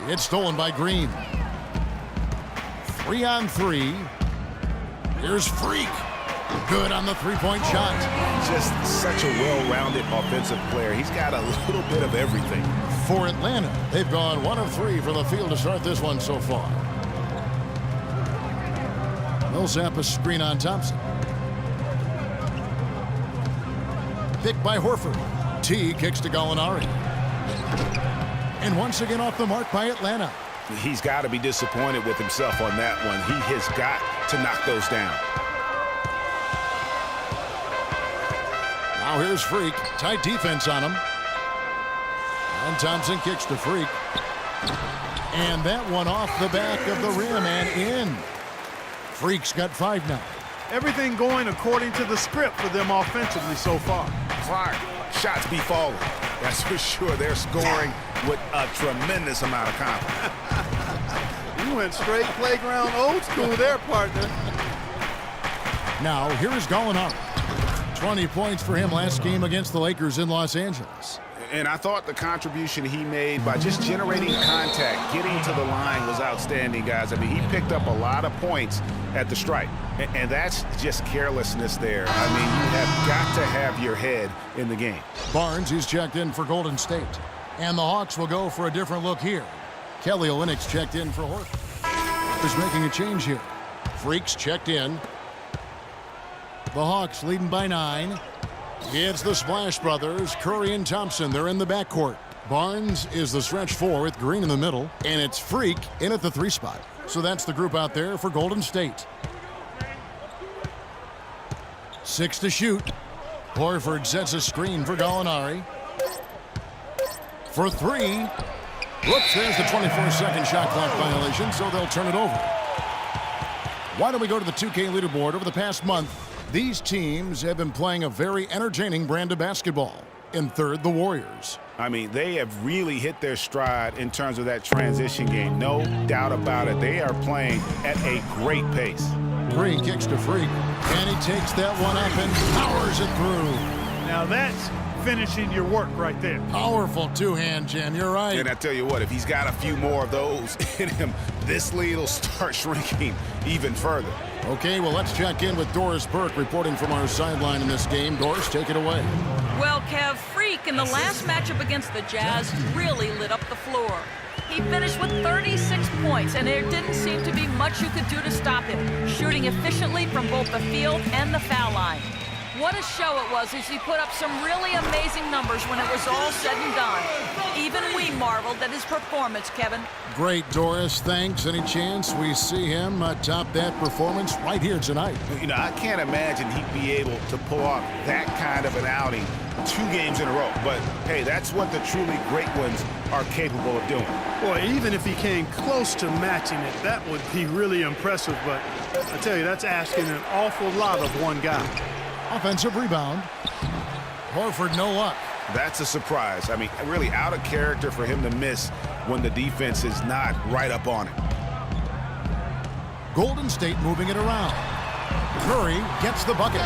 It's stolen by Green. 3-on-3. Here's Freak. Good on the three-point shot. Just such a well-rounded offensive player. He's got a little bit of everything. For Atlanta, they've gone 1 of 3 from the field to start this one so far. Millsap a screen on Thompson. Picked by Horford. T kicks to Gallinari. And once again off the mark by Atlanta. He's got to be disappointed with himself on that one. He has got to knock those down. Now here's Freak. Tight defense on him. And Thompson kicks to Freak. And that one off the back of the rim and in. Freak's got 5 now. Everything going according to the script for them offensively so far. Clark, shots be falling. That's for sure. They're scoring with a tremendous amount of confidence. You went straight playground old school there, partner. Now here is Gallinari. 20 points for him last game against the Lakers in Los Angeles. And I thought the contribution he made by just generating contact, getting to the line was outstanding, guys. I mean, he picked up a lot of points at the stripe. And that's just carelessness there. I mean, you have got to have your head in the game. Barnes is checked in for Golden State. And the Hawks will go for a different look here. Kelly Olynyk's checked in for Horford. Is making a change here. Freak's checked in. The Hawks leading by 9. It's the Splash Brothers, Curry and Thompson. They're in the backcourt. Barnes is the stretch 4 with Green in the middle. And it's Freak in at the 3 spot. So that's the group out there for Golden State. 6 to shoot. Horford sets a screen for Gallinari. For 3. Whoops, there's the 24-second shot clock violation, so they'll turn it over. Why don't we go to the 2K leaderboard? Over the past month, these teams have been playing a very entertaining brand of basketball. In third, the Warriors. I mean, they have really hit their stride in terms of that transition game. No doubt about it. They are playing at a great pace. Green kicks to Freak, and he takes that one up and powers it through. Now that's finishing your work right there. Powerful two-hand jam, you're right. And I tell you what, if he's got a few more of those in him, this lead will start shrinking even further. Okay, well, let's check in with Doris Burke reporting from our sideline in this game. Doris, take it away. Well, Kev, Freak in the last matchup against the Jazz really lit up the floor. He finished with 36 points, and there didn't seem to be much you could do to stop him, shooting efficiently from both the field and the foul line. What a show it was as he put up some really amazing numbers when it was all said and done. Even we marveled at his performance, Kevin. Great, Doris. Thanks. Any chance we see him top that performance right here tonight? You know, I can't imagine he'd be able to pull off that kind of an outing 2 games in a row. But, hey, that's what the truly great ones are capable of doing. Boy, even if he came close to matching it, that would be really impressive. But I tell you, that's asking an awful lot of one guy. Offensive rebound. Horford, no luck. That's a surprise. I mean, really out of character for him to miss when the defense is not right up on him. Golden State moving it around. Curry gets the bucket.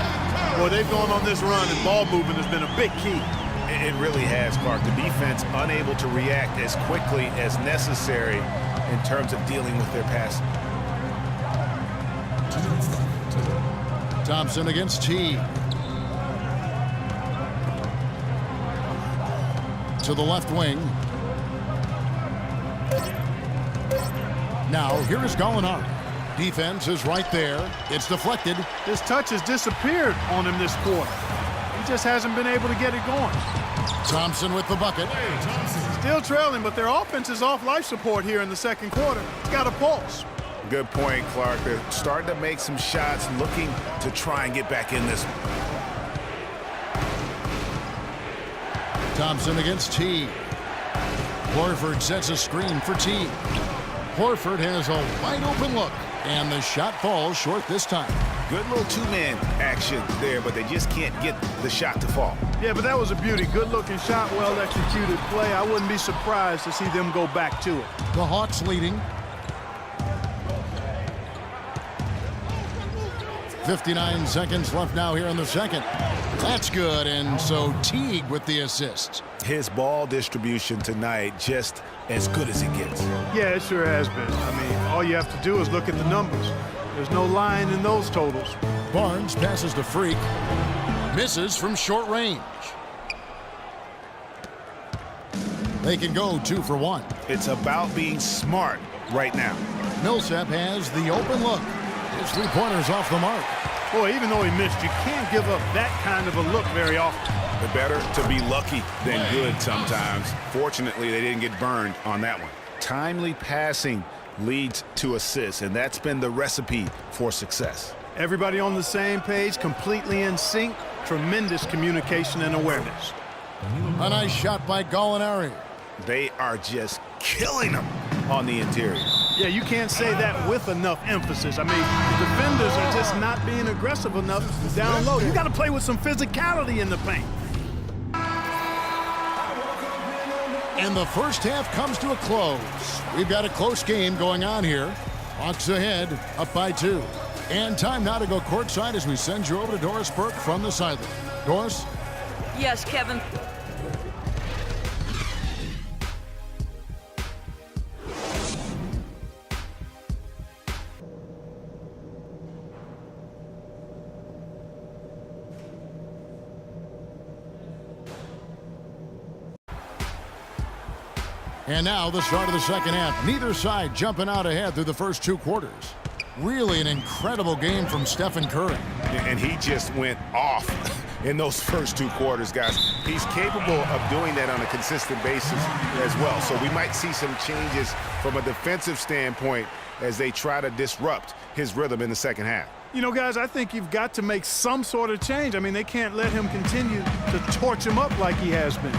Boy, they've gone on this run, and ball movement has been a big key. It really has, Clark. The defense unable to react as quickly as necessary in terms of dealing with their passing. Thompson against T. To the left wing. Now, here is Gallinari. Defense is right there. It's deflected. His touch has disappeared on him this quarter. He just hasn't been able to get it going. Thompson with the bucket. Still trailing, but their offense is off life support here in the second quarter. It's got a pulse. Good point, Clark. They're starting to make some shots, looking to try and get back in this one. Thompson against T. Horford sets a screen for T. Horford has a wide open look, and the shot falls short this time. Good little two-man action there, but they just can't get the shot to fall. Yeah, but that was a beauty. Good-looking shot, well-executed play. I wouldn't be surprised to see them go back to it. The Hawks leading. 59 seconds left now here in the second. That's good, and so Teague with the assist. His ball distribution tonight just as good as it gets. Yeah, it sure has been. I mean, all you have to do is look at the numbers. There's no lying in those totals. Barnes passes to Freak. Misses from short range. They can go 2 for 1. It's about being smart right now. Millsap has the open look. His three-pointer's off the mark. Boy, even though he missed, you can't give up that kind of a look very often. Better to be lucky than good sometimes. Fortunately, they didn't get burned on that one. Timely passing leads to assists, and that's been the recipe for success. Everybody on the same page, completely in sync. Tremendous communication and awareness. A nice shot by Gallinari. They are just killing them on the interior. Yeah, you can't say that with enough emphasis. I mean, the defenders are just not being aggressive enough down low. You got to play with some physicality in the paint. And the first half comes to a close. We've got a close game going on here. Hawks ahead, up by 2. And time now to go courtside as we send you over to Doris Burke from the sideline. Doris? Yes, Kevin. And now the start of the second half. Neither side jumping out ahead through the first 2 quarters. Really an incredible game from Stephen Curry. And he just went off in those first 2 quarters, guys. He's capable of doing that on a consistent basis as well. So we might see some changes from a defensive standpoint as they try to disrupt his rhythm in the second half. You know, guys, I think you've got to make some sort of change. I mean, they can't let him continue to torch him up like he has been.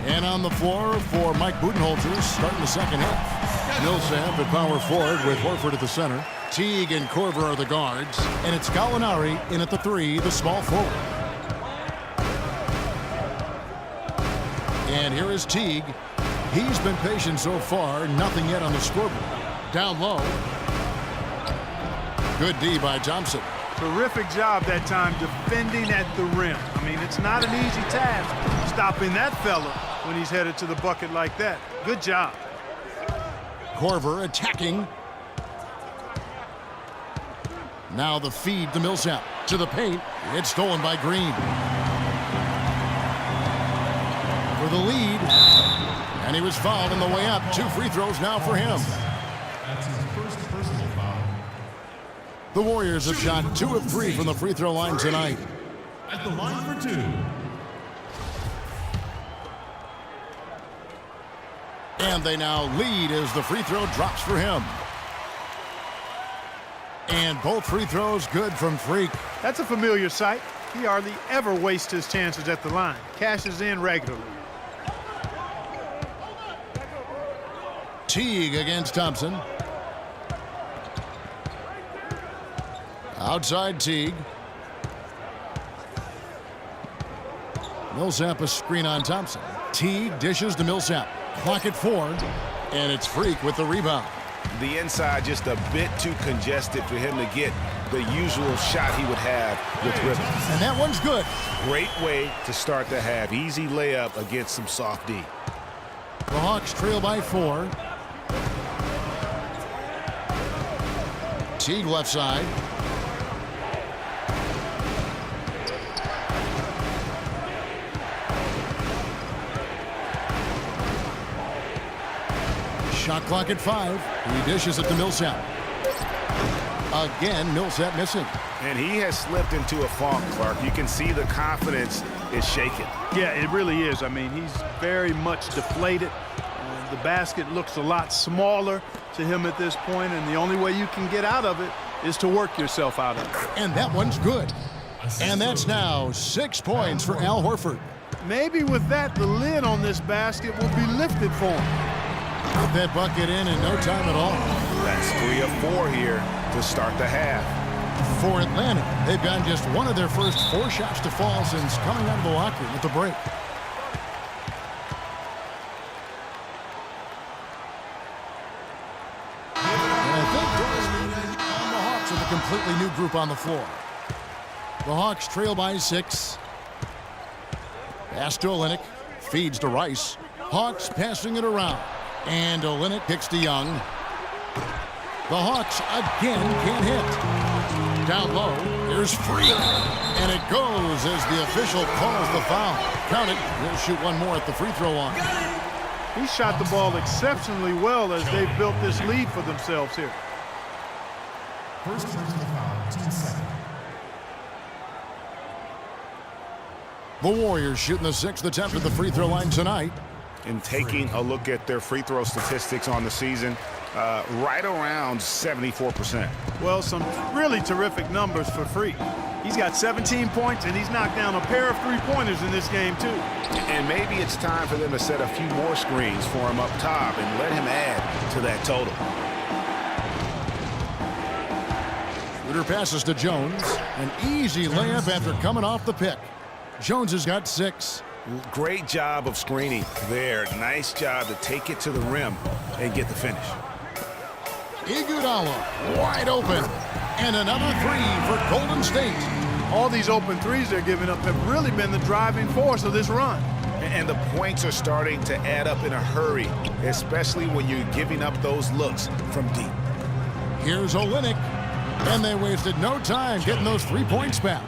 And on the floor for Mike Budenholzer starting the second half. Millsap at power forward with Horford at the center. Teague and Korver are the guards. And it's Gallinari in at the 3, the small forward. And here is Teague. He's been patient so far. Nothing yet on the scoreboard. Down low. Good D by Thompson. Terrific job that time defending at the rim. I mean, it's not an easy task stopping that fella when he's headed to the bucket like that. Good job. Korver attacking. Now the feed to Millsap. To the paint. It's stolen by Green. For the lead. And he was fouled on the way up. 2 free throws now for him. That's his first personal foul. The Warriors have shot 2 of 3 from the free throw line tonight. At the line for 2. And they now lead as the free throw drops for him. And both free throws good from Freak. That's a familiar sight. He hardly ever wastes his chances at the line. Cashes in regularly. Teague against Thompson. Outside Teague. Millsap a screen on Thompson. Teague dishes to Millsap. Clock at 4. And it's Freak with the rebound. The inside just a bit too congested for him to get the usual shot he would have with rhythm. And that one's good. Great way to start the half. Easy layup against some soft D. The Hawks trail by 4. Teague left side. Shot clock at 5. He dishes it to Millsap. Again, Millsap missing. And he has slipped into a funk, Clark. You can see the confidence is shaken. Yeah, it really is. I mean, he's very much deflated. The basket looks a lot smaller to him at this point, and the only way you can get out of it is to work yourself out of it. And that one's good. And that's now 6 points for Al Horford. Maybe with that, the lid on this basket will be lifted for him. Put that bucket in no time at all. That's 3 of 4 here to start the half. For Atlanta, they've gotten just one of their first 4 shots to fall since coming out of the locker room at the break. And I think Doris on the Hawks with a completely new group on the floor. The Hawks trail by 6. Pass to Olynyk. Feeds to Rice. Hawks passing it around. And Olynyk kicks to Young. The Hawks again can't hit. Down low, here's Freak. And it goes as the official calls the foul. Count it. He'll shoot one more at the free throw line. He shot the ball exceptionally well as they've built this lead for themselves here. First personal foul, team second. The Warriors shooting the 6th attempt at the free throw line tonight. And taking a look at their free throw statistics on the season, right around 74%. Well, some really terrific numbers for Freak. He's got 17 points, and he's knocked down a pair of three-pointers in this game, too. And maybe it's time for them to set a few more screens for him up top and let him add to that total. Shooter passes to Jones. An easy layup after coming off the pick. Jones has got 6. Great job of screening there. Nice job to take it to the rim and get the finish. Iguodala wide open. And another 3 for Golden State. All these open threes they're giving up have really been the driving force of this run. And the points are starting to add up in a hurry, especially when you're giving up those looks from deep. Here's Olynyk. And they wasted no time getting those 3 points back.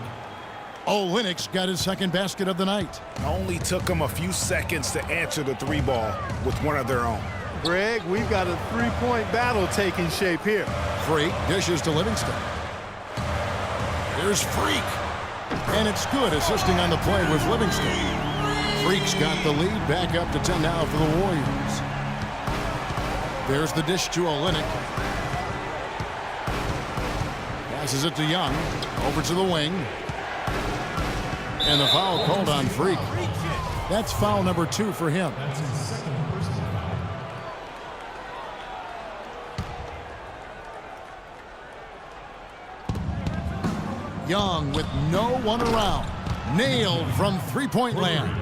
Olynyk's got his second basket of the night. Only took them a few seconds to answer the 3 ball with one of their own. Greg, we've got a three-point battle taking shape here. Freak dishes to Livingston. Here's Freak. And it's good assisting on the play with Livingston. Freak's got the lead back up to 10 now for the Warriors. There's the dish to Olynyk. Passes it to Young. Over to the wing. And the foul called on Freak. That's foul number 2 for him. That's his second personal foul. Young with no one around. Nailed from three-point land.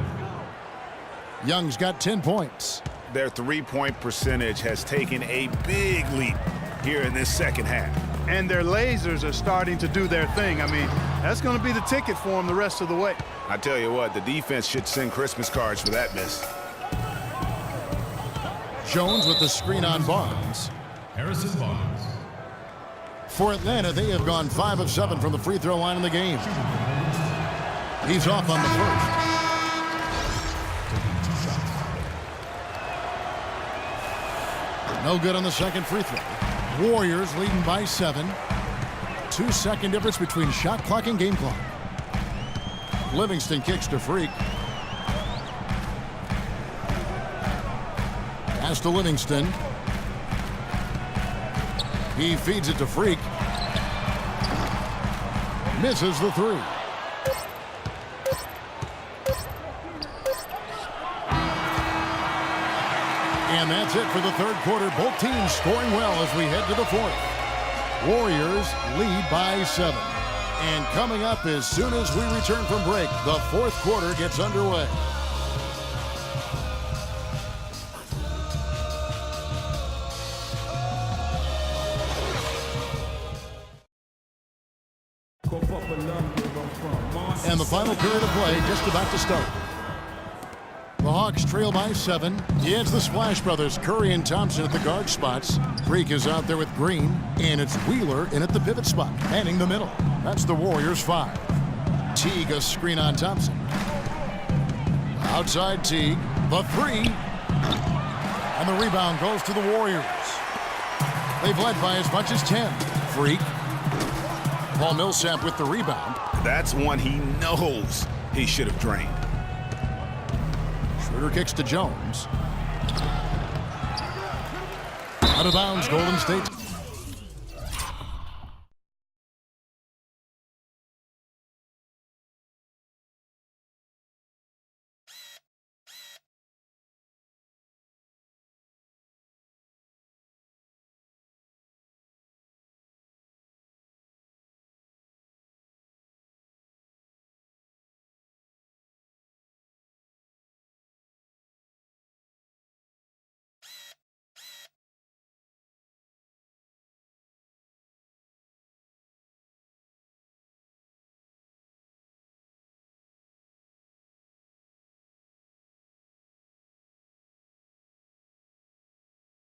Young's got 10 points. Their three-point percentage has taken a big leap here in this second half. And their lasers are starting to do their thing. I mean, that's going to be the ticket for them the rest of the way. I tell you what, the defense should send Christmas cards for that miss. Jones with the screen on Barnes. Harrison Barnes. For Atlanta, they have gone 5 of 7 from the free throw line in the game. He's off on the first. Taking 2 shots. No good on the second free throw. Warriors leading by 7. 2-second difference between shot clock and game clock. Livingston kicks to Freak. Pass to Livingston. He feeds it to Freak. Misses the 3. And that's it for the third quarter. Both teams scoring well as we head to the fourth. Warriors lead by 7. And coming up as soon as we return from break, the fourth quarter gets underway. And the final period of play just about to start. The Hawks trail by 7. It's the Splash Brothers, Curry and Thompson at the guard spots. Freak is out there with Green, and it's Wheeler in at the pivot spot, manning the middle. That's the Warriors' 5. Teague a screen on Thompson. Outside Teague, the 3. And the rebound goes to the Warriors. They've led by as much as 10. Freak. Paul Millsap with the rebound. That's one he knows he should have drained. Schroeder kicks to Jones. Out of bounds, Golden State.